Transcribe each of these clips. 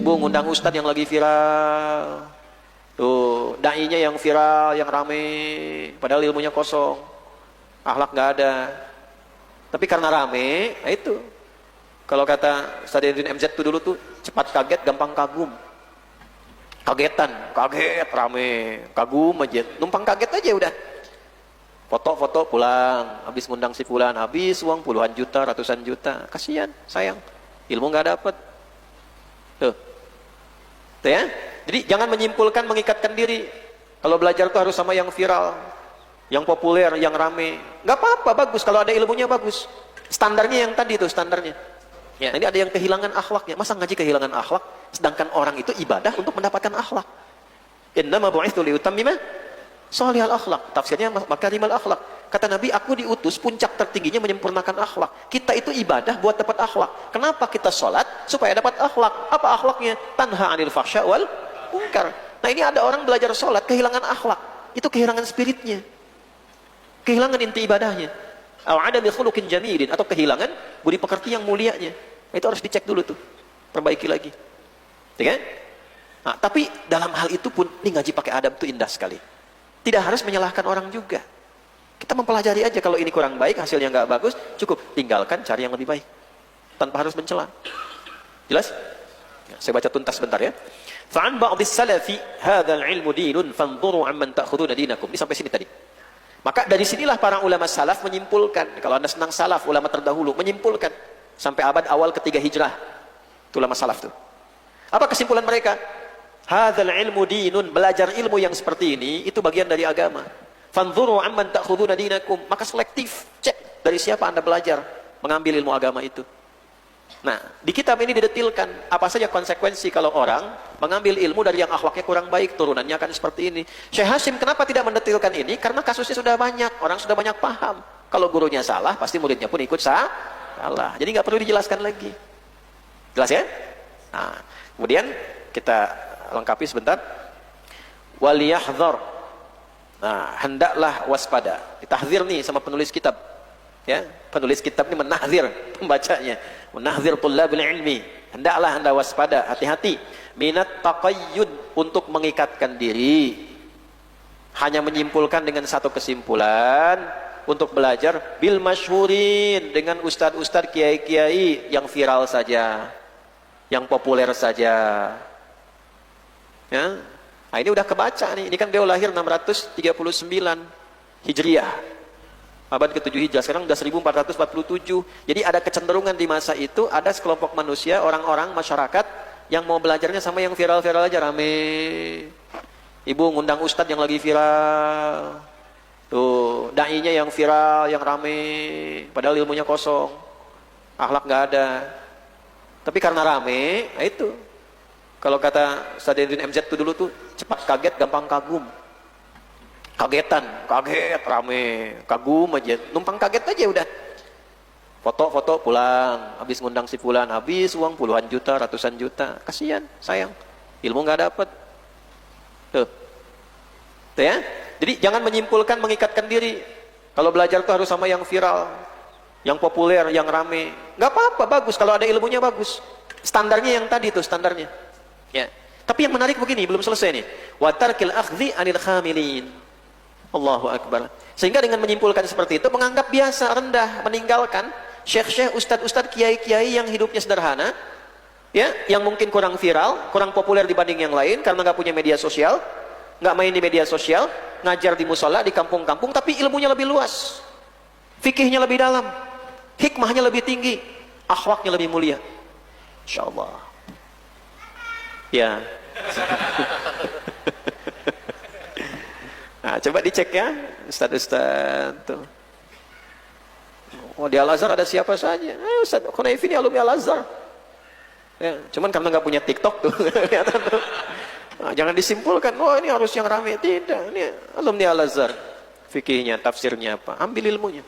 Ibu ngundang ustadz yang lagi viral. Tuh, dai-nya yang viral, yang rame, padahal ilmunya kosong. Akhlak nggak ada. Tapi karena rame, nah itu. Kalau kata Ustadz MZ itu dulu tuh, cepat kaget, gampang kagum. Kagetan, kaget, rame, kagum aja. Numpang kaget aja udah. Foto-foto pulang, habis ngundang si fulan, habis uang puluhan juta, ratusan juta. Kasihan, sayang. Ilmu nggak dapet. Tuh. Tuh ya. Jadi jangan menyimpulkan, mengikatkan diri. Kalau belajar tuh harus sama yang viral, yang populer, yang rame. Nggak apa-apa, bagus. Kalau ada ilmunya bagus. Standarnya yang tadi tuh, standarnya. Ya, ini ada yang kehilangan akhlaknya. Masa ngaji kehilangan akhlak? Sedangkan orang itu ibadah untuk mendapatkan akhlak. Innama bu'itsu liutammima shalihal akhlak. Tafsirnya makarimal akhlak. Kata Nabi, aku diutus puncak tertingginya menyempurnakan akhlak. Kita itu ibadah buat dapat akhlak. Kenapa kita sholat? Supaya dapat akhlak. Apa akhlaknya? Tanha 'anil fahsya wal munkar. Nah, ini ada orang belajar sholat kehilangan akhlak. Itu kehilangan spiritnya. Kehilangan inti ibadahnya. Adami khuluqin jamilin, atau kehilangan budi pekerti yang mulianya. Itu harus dicek dulu tuh, perbaiki lagi. Ya kan? Nah, tapi dalam hal itu pun ini ngaji pakai adab itu indah sekali. Tidak harus menyalahkan orang juga. Kita mempelajari aja, kalau ini kurang baik, hasilnya nggak bagus, cukup tinggalkan, cari yang lebih baik tanpa harus mencela. Jelas? Ya, saya baca tuntas bentar ya. Fa'an ba'dis salafi hadzal ilmu dinun fanzuru amman ta'khuduna dinakum. Ini sampai sini tadi. Maka dari sinilah para ulama salaf menyimpulkan, kalau Anda senang salaf, ulama terdahulu menyimpulkan sampai abad awal ketiga hijrah. Itu ulama salaf tuh. Apa kesimpulan mereka? Hadzal ilmu dinun, belajar ilmu yang seperti ini itu bagian dari agama. Fanzuru amman ta'khuduna dinakum, maka selektif, cek dari siapa Anda belajar mengambil ilmu agama itu. Nah, di kitab ini didetilkan apa saja konsekuensi kalau orang mengambil ilmu dari yang akhlaknya kurang baik, turunannya akan seperti ini. Syekh Hashim kenapa tidak mendetilkan ini? Karena kasusnya sudah banyak, orang sudah banyak paham. Kalau gurunya salah, pasti muridnya pun ikut salah. Jadi nggak perlu dijelaskan lagi. Jelas ya? Nah, kemudian kita lengkapi sebentar. Waliyahdhar. Nah, hendaklah waspada. Ditahdzir nih sama penulis kitab. Ya, penulis kitab ini menahdzir pembacanya, menahdzir tullabil ilmi. Hendaklah Anda waspada, hati-hati minat taqayyud, untuk mengikatkan diri hanya menyimpulkan dengan satu kesimpulan, untuk belajar bil masyhurin, dengan ustadz-ustadz, kiai-kiai yang viral saja, yang populer saja. Ya. Nah, ini udah kebaca nih. Ini kan beliau lahir 639 Hijriah. Abad ke-7 Hijrah, sekarang udah 1447. Jadi ada kecenderungan di masa itu, ada sekelompok manusia, orang-orang, masyarakat yang mau belajarnya sama yang viral-viral aja, rame. Ibu ngundang ustadz yang lagi viral. Tuh, dai-nya yang viral, yang rame, padahal ilmunya kosong. Akhlak nggak ada. Tapi karena rame, nah itu. Kalau kata Ustadz MZ itu dulu tuh, cepat kaget, gampang kagum. Kagetan, kaget, rame, kagum aja, numpang kaget aja udah. Foto-foto pulang, habis ngundang si fulan, habis uang puluhan juta, ratusan juta. Kasihan, sayang, ilmu nggak dapet. Tuh ya. Jadi jangan menyimpulkan, mengikatkan diri. Kalau belajar tuh harus sama yang viral, yang populer, yang rame. Nggak apa-apa, bagus. Kalau ada ilmunya bagus. Standarnya yang tadi tuh, standarnya. Ya. Tapi yang menarik begini, belum selesai nih. Wa tarkil akhdhi anil khamilin. Allahu Akbar. Sehingga dengan menyimpulkan seperti itu, menganggap biasa, rendah, meninggalkan syekh-syekh, ustadz-ustadz, kiai-kiai yang hidupnya sederhana, ya, yang mungkin kurang viral, kurang populer dibanding yang lain karena nggak punya media sosial, nggak main di media sosial, ngajar di musola, di kampung-kampung, tapi ilmunya lebih luas, fikihnya lebih dalam, hikmahnya lebih tinggi, akhlaknya lebih mulia. Insya Allah. Ya. Nah, coba dicek ya, ustadz-ustadz tuh. Oh, di Al-Azhar ada siapa saja? Ustadz Khunaifi ini alumni Al-Azhar. Ya, cuman karena nggak punya TikTok tuh, tuh. Nah, jangan disimpulkan, oh ini harus yang rame. Tidak, ini alumni Al-Azhar. Fikihnya, tafsirnya apa? Ambil ilmunya.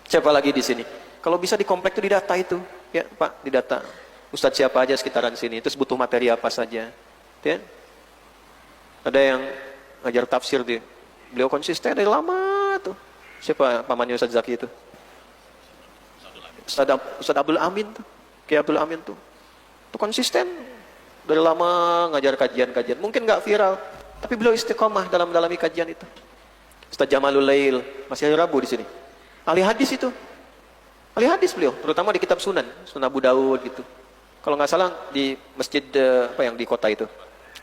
Siapa lagi di sini? Kalau bisa di komplek itu didata itu, ya Pak, didata. Ustadz siapa aja sekitaran sini, terus butuh materi apa saja. Ya. Ada yang ngajar tafsir dia. Beliau konsisten dari lama tuh. Siapa pamannya Ustadz Zaki itu? Ustadz Abdul Amin tuh. Kiai Abdul Amin tuh. Itu konsisten. Dari lama ngajar kajian-kajian. Mungkin nggak viral, tapi beliau istiqomah dalam mendalami kajian itu. Ustaz Jamalul Lail, masih hari Rabu di sini. Ahli hadis itu. Ahli hadis beliau, terutama di kitab Sunan Abu Daud gitu. Kalau nggak salah di masjid apa yang di kota itu,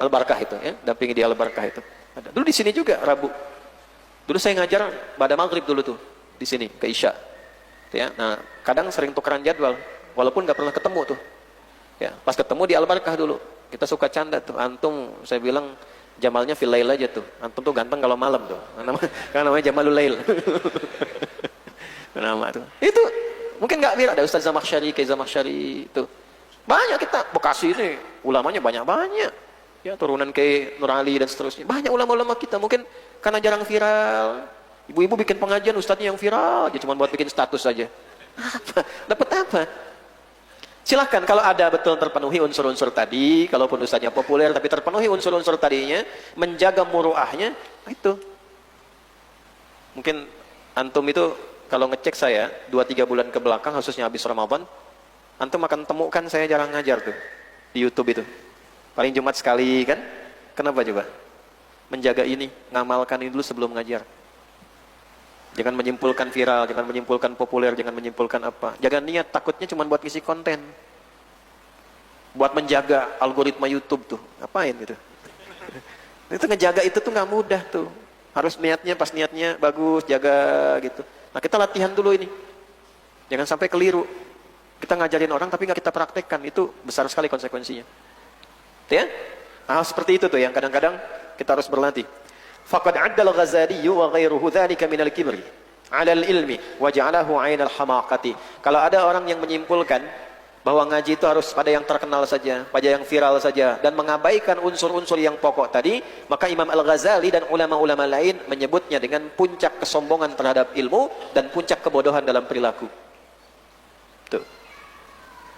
Al Barkah itu, ya, dampingi di Al Barkah itu. Ada. Dulu di sini juga Rabu. Dulu saya ngajar pada maghrib dulu tuh di sini ke Isya. Ya, nah kadang sering tukeran jadwal, walaupun nggak pernah ketemu tuh. Ya, pas ketemu di Al Barkah dulu, kita suka canda tuh. Antum, saya bilang Jamalnya fil lail aja tuh. Antum tuh ganteng kalau malam tuh. Karena namanya Jamalul Lail. Nama tuh. Itu mungkin nggak viral. Ada Ustaz Zamakhsyari, Kiai Zamakhsyari itu. Banyak kita Bekasi ini ulamanya banyak-banyak. Ya, turunan Kiai Nur Ali dan seterusnya. Banyak ulama-ulama kita mungkin karena jarang viral. Ibu-ibu bikin pengajian, ustadznya yang viral aja cuma buat bikin status saja. Apa? Dapat apa? Silahkan kalau ada betul terpenuhi unsur-unsur tadi, kalaupun ustadznya populer tapi terpenuhi unsur-unsur tadinya, menjaga muruahnya, itu. Mungkin antum itu kalau ngecek saya 2-3 bulan ke belakang, khususnya habis Ramadan, antum akan temukan saya jarang ngajar tuh di YouTube itu. Paling Jumat sekali kan? Kenapa coba? Menjaga ini, ngamalkan ini dulu sebelum ngajar. Jangan menyimpulkan viral, jangan menyimpulkan populer, jangan menyimpulkan apa. Jangan niat, takutnya cuma buat ngisi konten. Buat menjaga algoritma YouTube tuh. Ngapain gitu? Itu ngejaga itu tuh nggak mudah tuh. Harus niatnya, pas niatnya bagus, jaga gitu. Nah kita latihan dulu ini. Jangan sampai keliru. Kita ngajarin orang tapi nggak kita praktekkan. Itu besar sekali konsekuensinya. Ya? Nah, seperti itu tuh yang kadang-kadang kita harus berlatih. Faqad 'adda al-Ghazali wa ghairuhu dzalika min al-kibri 'ala al-ilmi wa ja'alahu 'aina al-hamaqati. Kalau ada orang yang menyimpulkan bahwa ngaji itu harus pada yang terkenal saja, pada yang viral saja, dan mengabaikan unsur-unsur yang pokok tadi, maka Imam Al-Ghazali dan ulama-ulama lain menyebutnya dengan puncak kesombongan terhadap ilmu dan puncak kebodohan dalam perilaku. Tuh.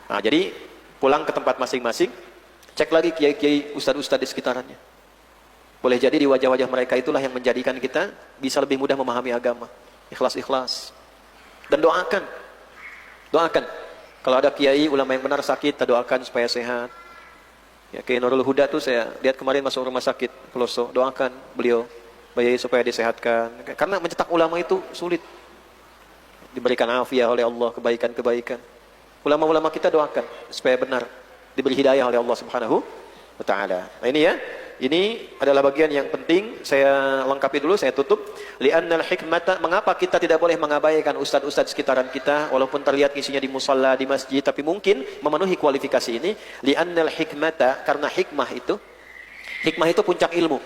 Nah, jadi pulang ke tempat masing-masing, cek lagi kiai-kiai, ustaz-ustaz di sekitarannya. Boleh jadi di wajah-wajah mereka itulah yang menjadikan kita bisa lebih mudah memahami agama. Ikhlas-ikhlas. Dan doakan. Doakan. Kalau ada kiai, ulama yang benar sakit, kita doakan supaya sehat. Ya, Kiai Nurul Huda tuh saya lihat kemarin masuk rumah sakit Peloso. Doakan beliau, bayai supaya disehatkan. Karena mencetak ulama itu sulit. Diberikan afiah oleh Allah, kebaikan-kebaikan. Ulama-ulama kita doakan supaya benar. Diberi hidayah oleh Allah Subhanahu wa Ta'ala. Nah ini ya. Ini adalah bagian yang penting, saya lengkapi dulu, saya tutup. Li'annal hikmata, mengapa kita tidak boleh mengabaikan ustadz-ustadz sekitaran kita, walaupun terlihat isinya di musalla, di masjid, tapi mungkin memenuhi kualifikasi ini. Li'annal hikmata, karena hikmah itu puncak ilmu.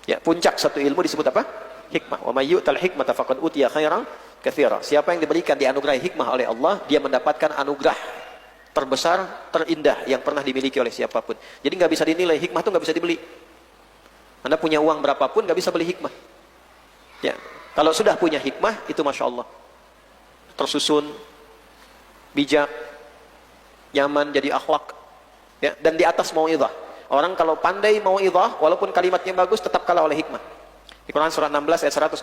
Ya, puncak satu ilmu disebut apa? Hikmah. Wa may yu'tal hikmata faqad utiya khairan katsira. Siapa yang diberikan dianugerahi hikmah oleh Allah, dia mendapatkan anugerah terbesar, terindah yang pernah dimiliki oleh siapapun. Jadi nggak bisa dinilai, hikmah itu nggak bisa dibeli. Anda punya uang berapapun nggak bisa beli hikmah. Ya, kalau sudah punya hikmah itu masya Allah, tersusun, bijak, nyaman, jadi akhlak. Ya, dan di atas mau'idhah. Orang kalau pandai mau'idhah, walaupun kalimatnya bagus, tetap kalah oleh hikmah. Di Quran surat 16 ayat 125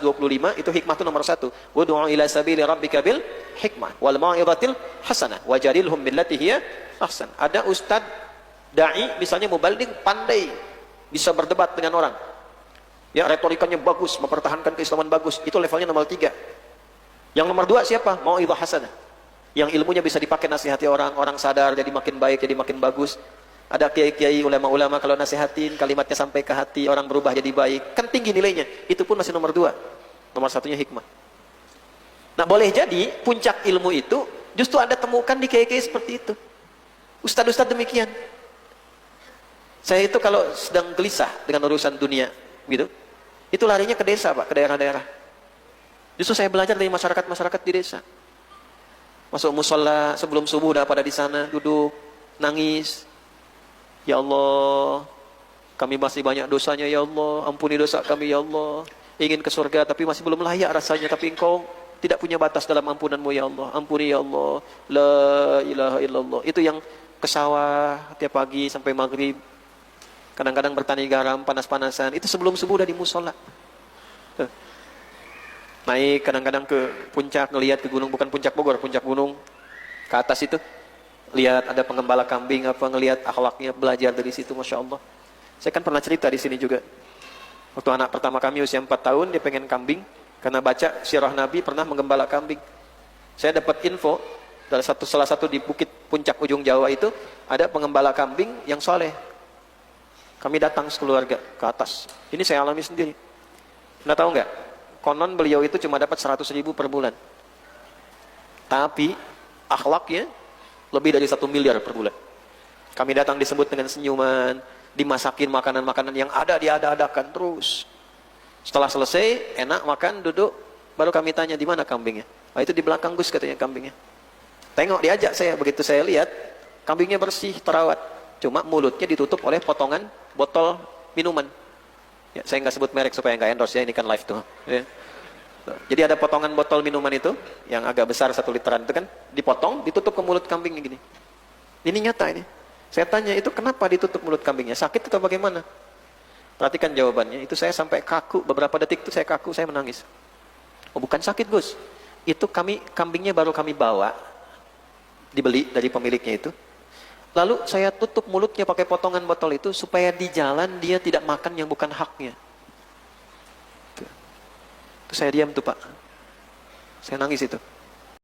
itu hikmah itu nomor 1. Wad'u ila sabili rabbika bil hikmah wal mau'izatil hasanah wajadilhum billati hiya ahsan. Ada ustaz dai misalnya muballigh pandai bisa berdebat dengan orang. Ya, retorikanya bagus, mempertahankan keislaman bagus. Itu levelnya nomor 3. Yang nomor 2 siapa? Mau'izah hasanah. Yang ilmunya bisa dipakai nasihati orang, orang sadar jadi makin baik, jadi makin bagus. Ada kiai-kiai, ulama-ulama kalau nasihatin kalimatnya sampai ke hati, orang berubah jadi baik, kan tinggi nilainya. Itu pun masih nomor 2. Nomor 1-nya hikmah. Nah, boleh jadi puncak ilmu itu justru Anda temukan di kiai-kiai seperti itu. Ustadz-ustadz demikian. Saya itu kalau sedang gelisah dengan urusan dunia gitu, itu larinya ke desa, Pak, ke daerah-daerah. Justru saya belajar dari masyarakat-masyarakat di desa. Masuk musola sebelum subuh udah pada di sana duduk nangis. Ya Allah, kami masih banyak dosanya ya Allah, ampuni dosa kami ya Allah. Ingin ke surga tapi masih belum layak rasanya, tapi Engkau tidak punya batas dalam ampunanmu ya Allah. Ampuni ya Allah. La ilaha illallah. Itu yang ke sawah tiap pagi sampai maghrib. Kadang-kadang bertani garam panas-panasan. Itu sebelum subuh udah di musola. Naik kadang-kadang ke puncak, ngelihat ke gunung, bukan puncak Bogor, puncak gunung ke atas itu. lihat ada pengembala kambing apa, ngelihat akhlaknya, belajar dari situ, masya Allah. Saya kan pernah cerita di sini juga. Waktu anak pertama kami usia 4 tahun, dia pengen kambing karena baca sirah Nabi pernah menggembala kambing. Saya dapat info dari salah satu di bukit puncak ujung Jawa itu ada pengembala kambing yang soleh. Kami datang sekeluarga ke atas. Ini saya alami sendiri. Anda tahu nggak? Konon beliau itu cuma dapat 100.000 per bulan. Tapi akhlaknya lebih dari 1 miliar per bulan. Kami datang disebut dengan senyuman, dimasakin makanan-makanan yang ada, diada-adakan terus. Setelah selesai, enak makan, duduk, baru kami tanya, di mana kambingnya? Oh, itu di belakang Gus katanya kambingnya. Tengok, diajak saya, begitu saya lihat, kambingnya bersih, terawat. Cuma mulutnya ditutup oleh potongan botol minuman. Ya, saya nggak sebut merek supaya nggak endorse ya, ini kan live tuh. Ya. Jadi ada potongan botol minuman itu, yang agak besar 1 literan itu kan, dipotong, ditutup ke mulut kambingnya gini. Ini nyata ini. Saya tanya, itu kenapa ditutup mulut kambingnya? Sakit atau bagaimana? Perhatikan jawabannya, itu saya sampai kaku, beberapa detik itu saya kaku, saya menangis. Oh bukan sakit Gus, itu kambingnya baru kami bawa, dibeli dari pemiliknya itu. Lalu saya tutup mulutnya pakai potongan botol itu, supaya di jalan dia tidak makan yang bukan haknya. Itu saya diam tuh Pak. Saya nangis itu.